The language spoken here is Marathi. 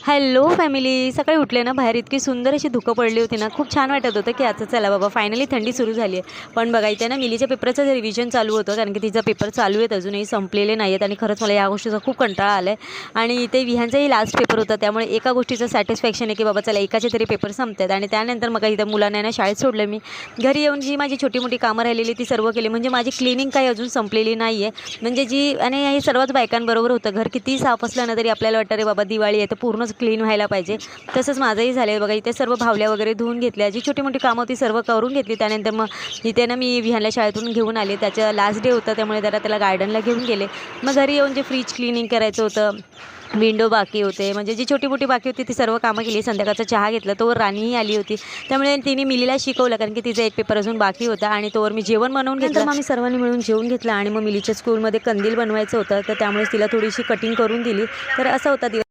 Hello family. सकाळी उठले ना, बाहेर इतकी सुंदर अशी धुकं पडली होती ना, खूप छान वाटत होतं की आता चला बाबा फायनली थंडी सुरू झाली आहे. पण बघा इथे ना मिलीच्या पेपरचं जे रिव्हिजन चालू होतं, कारण की तिचा पेपर चालू आहेत, अजूनही संपलेले नाही आहेत. आणि खरंच मला या गोष्टीचा खूप कंटाळा आला आहे. आणि इथे विहांचाही लास्ट पेपर होता, त्यामुळे एका गोष्टीचं सॅटिस्फॅक्शन आहे की बाबा चला एकाचे तरी पेपर संपतात. आणि त्यानंतर मग इथं मुलांना ना शाळेत सोडलं मी. घरी येऊन जी माझी छोटी मोठी कामं राहिलेली ती सर्व केली. म्हणजे माझी क्लिनिंग काही अजून संपलेली नाही आहे. म्हणजे जी आणि हे सर्वच बायकांबरोबर होतं. घर कितीही साफ असलं ना तरी आपल्याला वाटतं रे बाबा दिवाळी आहे तर पूर्णच क्लीन व्हायला पाहिजे. तसंच माझंही झालं आहे बघा. इथे सर्व भावल्या वगैरे धुवून घेतल्या, जी छोटी मोठी कामं होती सर्व करून घेतली. त्यानंतर मग इथे ना मी विहानला शाळेतून घेऊन आले. त्याचं लास्ट डे होतं, त्यामुळे जरा त्याला गार्डनला घेऊन गेले. मग घरी येऊन जे फ्रीज क्लिनिंग करायचं होतं, विंडो बाकी होते, म्हणजे जी छोटी मोठी बाकी होती ती सर्व कामं केली. संध्याकाळचा चहा घेतला, तोवर राणीही आली होती, त्यामुळे तिने मिलीला शिकवलं, कारण की तिचा एक पेपर अजून बाकी होता. आणि तोवर मी जेवण बनवून घेतलं. मग आम्ही सर्वांनी मिळून जेवून घेतलं. आणि मग मिलीच्या स्कूलमध्ये कंदील बनवायचं होतं, तर त्यामुळे तिला थोडीशी कटिंग करून दिली. तर असा होता दिवस.